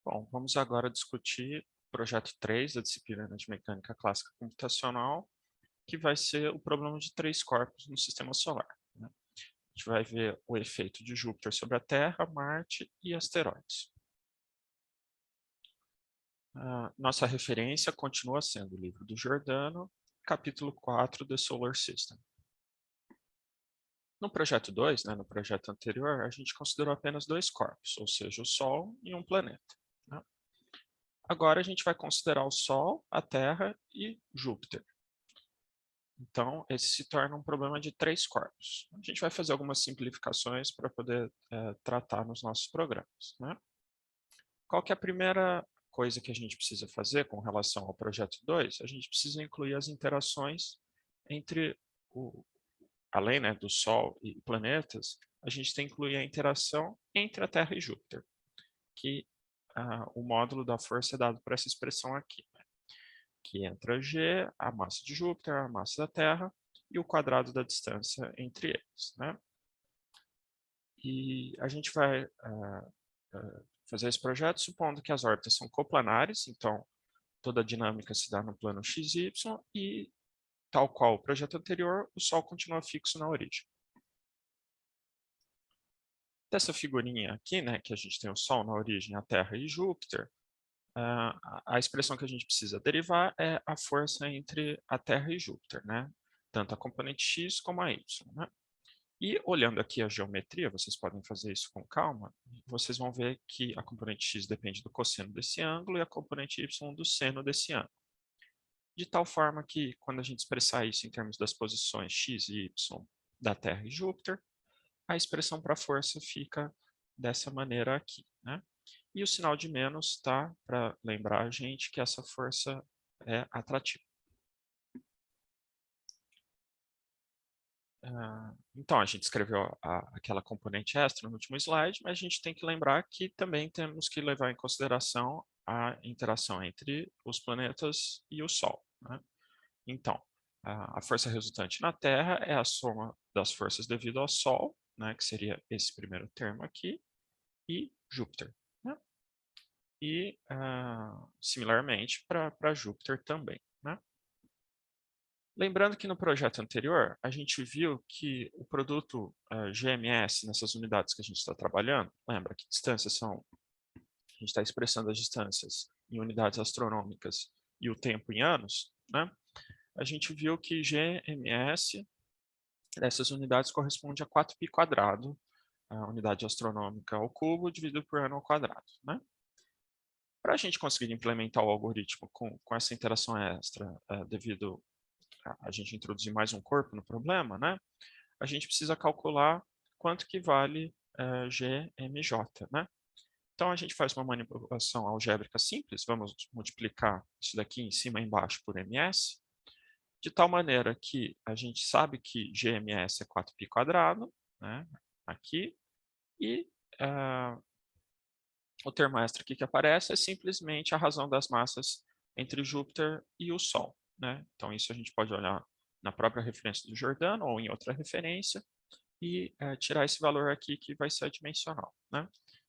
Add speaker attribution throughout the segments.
Speaker 1: Bom, vamos agora discutir o projeto 3 da disciplina de Mecânica Clássica Computacional, que vai ser o problema de três corpos no Sistema Solar, né? A gente vai ver o efeito de Júpiter sobre a Terra, Marte e asteroides. Nossa referência continua sendo o livro do Giordano, capítulo 4 do Solar System. No projeto 2, no projeto anterior, a gente considerou apenas dois corpos, ou seja, o Sol e um planeta, né? Agora a gente vai considerar o Sol, a Terra e Júpiter. Então, esse se torna um problema de três corpos. A gente vai fazer algumas simplificações para poder tratar nos nossos programas, né? Qual que é a primeira coisa que a gente precisa fazer com relação ao projeto 2? A gente precisa incluir as interações entre, além do Sol e planetas, a gente tem que incluir a interação entre a Terra e Júpiter, que o módulo da força é dado por essa expressão aqui, né? Que entra G, a massa de Júpiter, a massa da Terra, e o quadrado da distância entre eles, né? E a gente vai fazer esse projeto supondo que as órbitas são coplanares, então toda a dinâmica se dá no plano XY e, tal qual o projeto anterior, o Sol continua fixo na origem. Dessa figurinha aqui, que a gente tem o Sol na origem, a Terra e Júpiter, a expressão que a gente precisa derivar é a força entre a Terra e Júpiter, né? Tanto a componente x como a y, né? E olhando aqui a geometria, vocês podem fazer isso com calma, vocês vão ver que a componente x depende do cosseno desse ângulo e a componente y do seno desse ângulo. De tal forma que, quando a gente expressar isso em termos das posições x e y da Terra e Júpiter, a expressão para a força fica dessa maneira aqui, né? E o sinal de menos está para lembrar a gente que essa força é atrativa. Então, a gente escreveu aquela componente extra no último slide, mas a gente tem que lembrar que também temos que levar em consideração a interação entre os planetas e o Sol, né? Então, a força resultante na Terra é a soma das forças devido ao Sol, né, que seria esse primeiro termo aqui, e Júpiter, né? E, similarmente, para Júpiter também, né? Lembrando que no projeto anterior, a gente viu que o produto GMS, nessas unidades que a gente está trabalhando, lembra que distâncias são, a gente está expressando as distâncias em unidades astronômicas e o tempo em anos, né? A gente viu que GMS dessas unidades corresponde a 4π², a unidade astronômica ao cubo, dividido por ano ao quadrado, né? Para a gente conseguir implementar o algoritmo com essa interação extra, devido a gente introduzir mais um corpo no problema, né? A gente precisa calcular quanto que vale GMJ, né? Então, a gente faz uma manipulação algébrica simples, vamos multiplicar isso daqui em cima e embaixo por ms, de tal maneira que a gente sabe que GMS é 4π², né? Aqui, e o termo extra aqui que aparece é simplesmente a razão das massas entre Júpiter e o Sol, né? Então, isso a gente pode olhar na própria referência do Giordano ou em outra referência e tirar esse valor aqui que vai ser adimensional, né?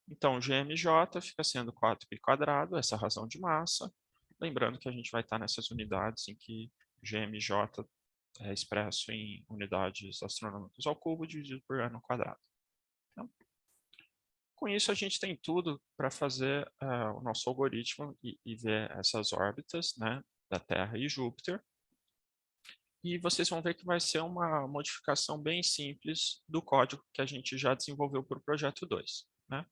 Speaker 1: Então, GMJ fica sendo 4π², essa razão de massa. Lembrando que a gente vai estar nessas unidades em que GMJ é expresso em unidades astronômicas ao cubo dividido por ano quadrado. Então, com isso, a gente tem tudo para fazer o nosso algoritmo e ver essas órbitas, né, da Terra e Júpiter. E vocês vão ver que vai ser uma modificação bem simples do código que a gente já desenvolveu para o projeto 2, né?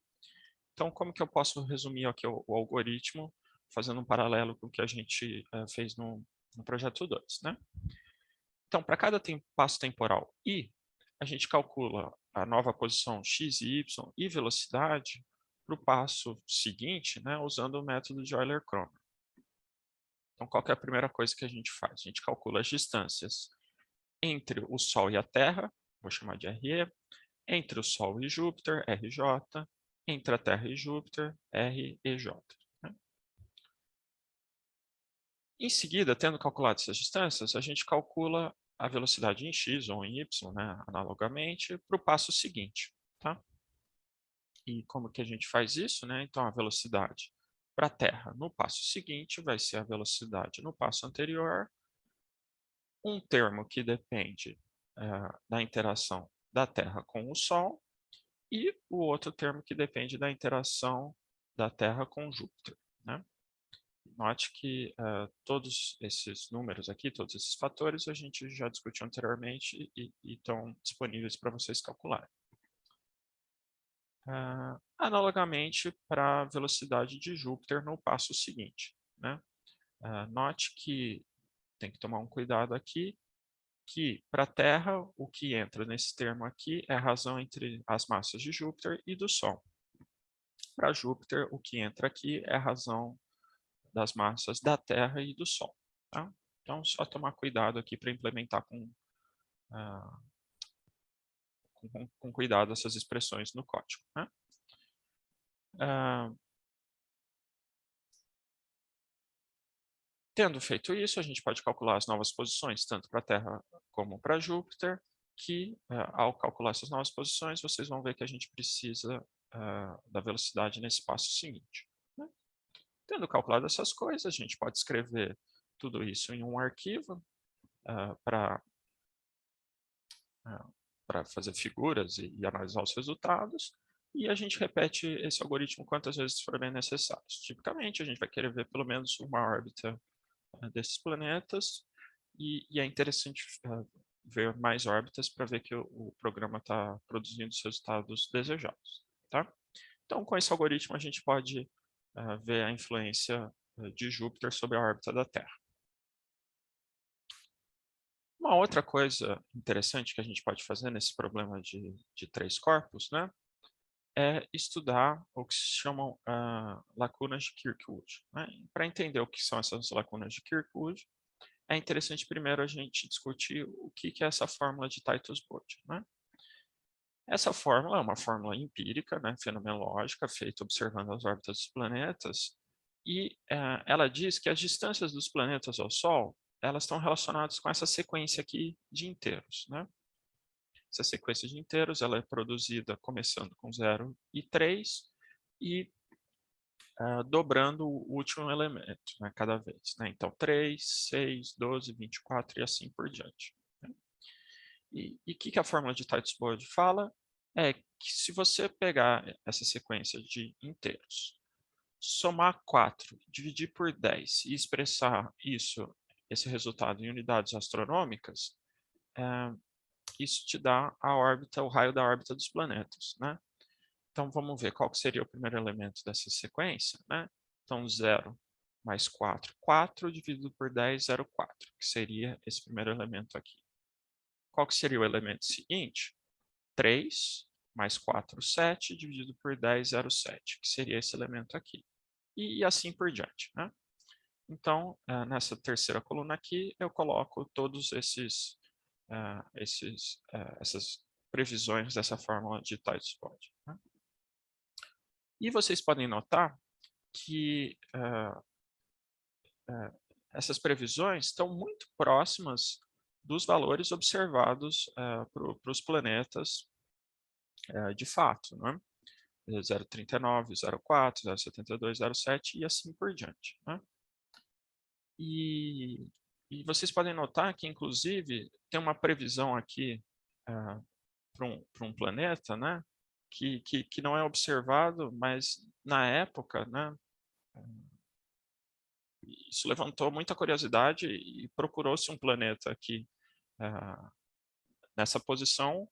Speaker 1: Então, como que eu posso resumir aqui o algoritmo, fazendo um paralelo com o que a gente fez no projeto 2, né? Então, para cada passo temporal i, a gente calcula a nova posição x e y e velocidade para o passo seguinte, né, usando o método de Euler-Kroner. Então, qual que é a primeira coisa que a gente faz? A gente calcula as distâncias entre o Sol e a Terra, vou chamar de RE, entre o Sol e Júpiter, RJ, entre a Terra e Júpiter, REJ. Né? Em seguida, tendo calculado essas distâncias, a gente calcula a velocidade em x ou em y, né, analogamente, para o passo seguinte. Tá? E como que a gente faz isso? Né? Então, a velocidade para a Terra no passo seguinte vai ser a velocidade no passo anterior, um termo que depende da interação da Terra com o Sol, e o outro termo que depende da interação da Terra com Júpiter, né? Note que todos esses números aqui, todos esses fatores, a gente já discutiu anteriormente e estão disponíveis para vocês calcularem. Analogamente para a velocidade de Júpiter no passo seguinte, né? Note que tem que tomar um cuidado aqui, que para a Terra, o que entra nesse termo aqui é a razão entre as massas de Júpiter e do Sol. Para Júpiter, o que entra aqui é a razão das massas da Terra e do Sol. Tá? Então, só tomar cuidado aqui para implementar com cuidado essas expressões no código. Né? Tendo feito isso, a gente pode calcular as novas posições, tanto para a Terra como para Júpiter, que ao calcular essas novas posições, vocês vão ver que a gente precisa da velocidade nesse passo seguinte. Né? Tendo calculado essas coisas, a gente pode escrever tudo isso em um arquivo para fazer figuras e analisar os resultados, e a gente repete esse algoritmo quantas vezes forem necessários. Tipicamente, a gente vai querer ver pelo menos uma órbita desses planetas, e é interessante ver mais órbitas para ver que o programa está produzindo os resultados desejados. Tá? Então, com esse algoritmo, a gente pode ver a influência de Júpiter sobre a órbita da Terra. Uma outra coisa interessante que a gente pode fazer nesse problema de três corpos, né, é estudar o que se chamam lacunas de Kirkwood. Né? Para entender o que são essas lacunas de Kirkwood, é interessante primeiro a gente discutir o que é essa fórmula de Titles-Bode. Né? Essa fórmula é uma fórmula empírica, né, fenomenológica, feita observando as órbitas dos planetas, e ela diz que as distâncias dos planetas ao Sol elas estão relacionadas com essa sequência aqui de inteiros. Né? Essa sequência de inteiros ela é produzida começando com 0 e 3 e dobrando o último elemento, né, cada vez. Né? Então, 3, 6, 12, 24 e assim por diante. Né? E o que a fórmula de Titles-Bode fala? É que se você pegar essa sequência de inteiros, somar 4, dividir por 10 e expressar esse resultado em unidades astronômicas, isso te dá a órbita, o raio da órbita dos planetas. Né? Então, vamos ver qual seria o primeiro elemento dessa sequência. Né? Então, 0 mais 4. 4 dividido por 10, 0,4, que seria esse primeiro elemento aqui. Qual que seria o elemento seguinte? 3 mais 4, 7, dividido por 10, 0,7, que seria esse elemento aqui. E assim por diante. Né? Então, nessa terceira coluna aqui, eu coloco todos essas previsões dessa fórmula de Titles-Bode. Né? E vocês podem notar que essas previsões estão muito próximas dos valores observados para os planetas de fato, né? 0,39, 0,4, 0,72, 0,7 e assim por diante. Né? E vocês podem notar que, inclusive, tem uma previsão aqui para um planeta, né? Que não é observado, mas na época, né? Isso levantou muita curiosidade e procurou-se um planeta aqui nessa posição,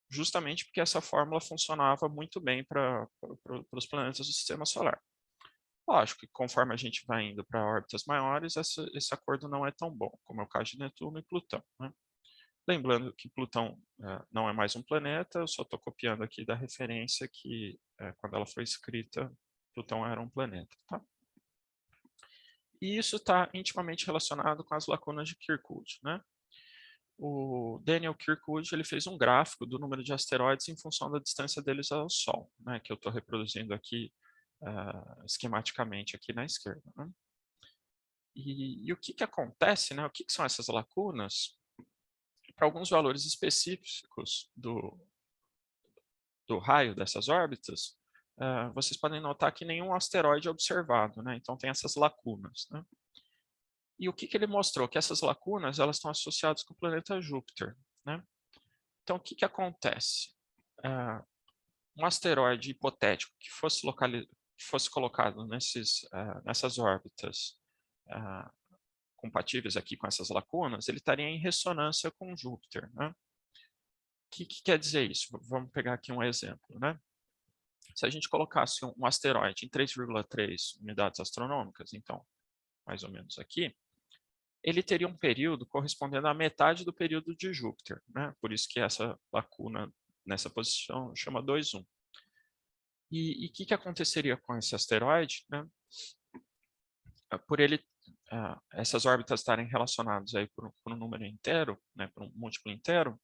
Speaker 1: justamente porque essa fórmula funcionava muito bem para os planetas do Sistema Solar. Lógico que conforme a gente vai indo para órbitas maiores, esse acordo não é tão bom, como é o caso de Netuno e Plutão. Né? Lembrando que Plutão não é mais um planeta, eu só estou copiando aqui da referência que, quando ela foi escrita, Plutão era um planeta. Tá? E isso está intimamente relacionado com as lacunas de Kirkwood. Né? O Daniel Kirkwood ele fez um gráfico do número de asteroides em função da distância deles ao Sol, né? Que eu estou reproduzindo aqui esquematicamente aqui na esquerda. Né? E o que acontece, né? O que são essas lacunas? Para alguns valores específicos do raio dessas órbitas, vocês podem notar que nenhum asteroide é observado, né? Então tem essas lacunas, né? E o que ele mostrou? Que essas lacunas elas estão associadas com o planeta Júpiter, né? Então o que acontece? Um asteroide hipotético que fosse colocado nessas órbitas compatíveis aqui com essas lacunas, ele estaria em ressonância com Júpiter, né? O que quer dizer isso? Vamos pegar aqui um exemplo, né? Se a gente colocasse um asteroide em 3,3 unidades astronômicas, então, mais ou menos aqui, ele teria um período correspondendo à metade do período de Júpiter, né? Por isso que essa lacuna nessa posição chama 2,1. E o que aconteceria com esse asteroide, né? Por essas órbitas estarem relacionadas aí por um número inteiro, né, por um múltiplo inteiro,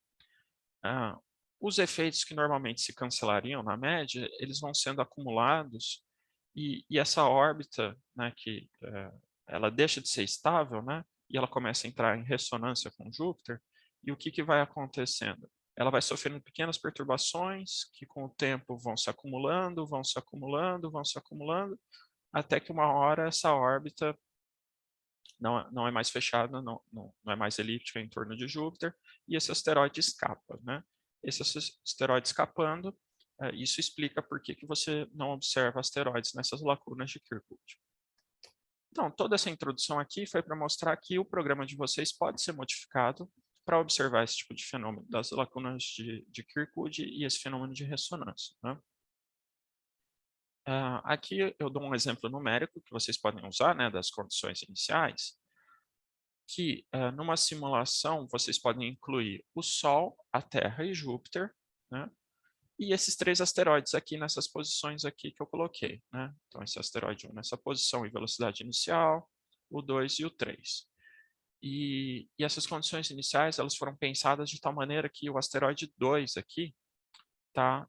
Speaker 1: os efeitos que normalmente se cancelariam na média, eles vão sendo acumulados e essa órbita, né, ela deixa de ser estável, né, e ela começa a entrar em ressonância com Júpiter, e o que vai acontecendo? Ela vai sofrendo pequenas perturbações que com o tempo vão se acumulando, vão se acumulando, vão se acumulando, até que uma hora essa órbita não é mais fechada, não é mais elíptica em torno de Júpiter, e esse asteroide escapa, né? Esse asteroide escapando, isso explica por que você não observa asteroides nessas lacunas de Kirkwood. Então, toda essa introdução aqui foi para mostrar que o programa de vocês pode ser modificado para observar esse tipo de fenômeno das lacunas de Kirkwood e esse fenômeno de ressonância, né? Aqui eu dou um exemplo numérico que vocês podem usar, né, das condições iniciais, que numa simulação vocês podem incluir o Sol, a Terra e Júpiter, né? E esses 3 asteroides aqui nessas posições aqui que eu coloquei, né? Então esse asteroide 1 nessa posição e velocidade inicial, o 2 e o 3. E essas condições iniciais elas foram pensadas de tal maneira que o asteroide 2 aqui está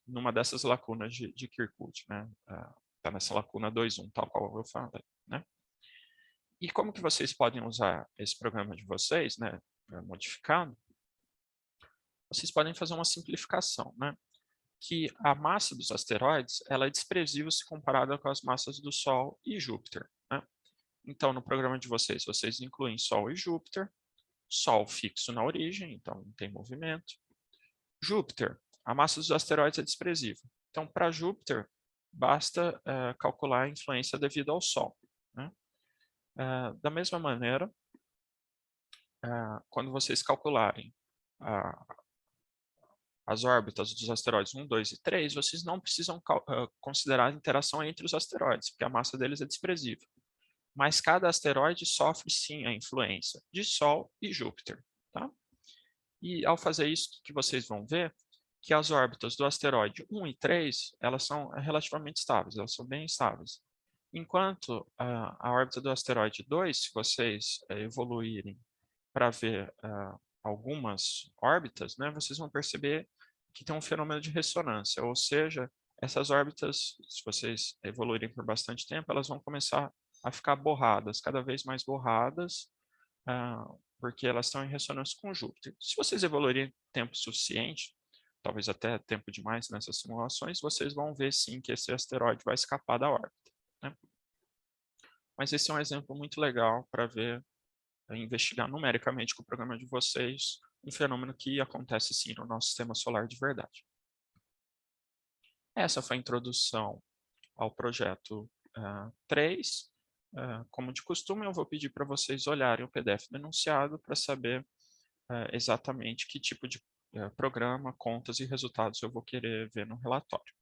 Speaker 1: numa dessas lacunas de Kirkwood, né? Está nessa lacuna 2,1, tal qual eu falei, né? E como que vocês podem usar esse programa de vocês, né, modificado? Vocês podem fazer uma simplificação, né? Que a massa dos asteroides ela é desprezível se comparada com as massas do Sol e Júpiter, né? Então, no programa de vocês, vocês incluem Sol e Júpiter, Sol fixo na origem, então não tem movimento. Júpiter, a massa dos asteroides é desprezível. Então, para Júpiter, basta calcular a influência devido ao Sol, né? Da mesma maneira, quando vocês calcularem as órbitas dos asteroides 1, 2 e 3, vocês não precisam considerar a interação entre os asteroides, porque a massa deles é desprezível. Mas cada asteroide sofre sim a influência de Sol e Júpiter, tá? E ao fazer isso, o que vocês vão ver? Que as órbitas do asteroide 1 e 3, elas são relativamente estáveis, elas são bem estáveis. Enquanto a órbita do asteroide 2, se vocês evoluírem para ver algumas órbitas, né, vocês vão perceber que tem um fenômeno de ressonância, ou seja, essas órbitas, se vocês evoluírem por bastante tempo, elas vão começar a ficar borradas, cada vez mais borradas, porque elas estão em ressonância com Júpiter. Se vocês evoluírem tempo suficiente, talvez até tempo demais nessas simulações, vocês vão ver sim que esse asteroide vai escapar da órbita, né? Mas esse é um exemplo muito legal para ver, investigar numericamente com o programa de vocês um fenômeno que acontece sim no nosso sistema solar de verdade. Essa foi a introdução ao projeto 3. Como de costume, eu vou pedir para vocês olharem o PDF do enunciado para saber exatamente que tipo de programa, contas e resultados eu vou querer ver no relatório.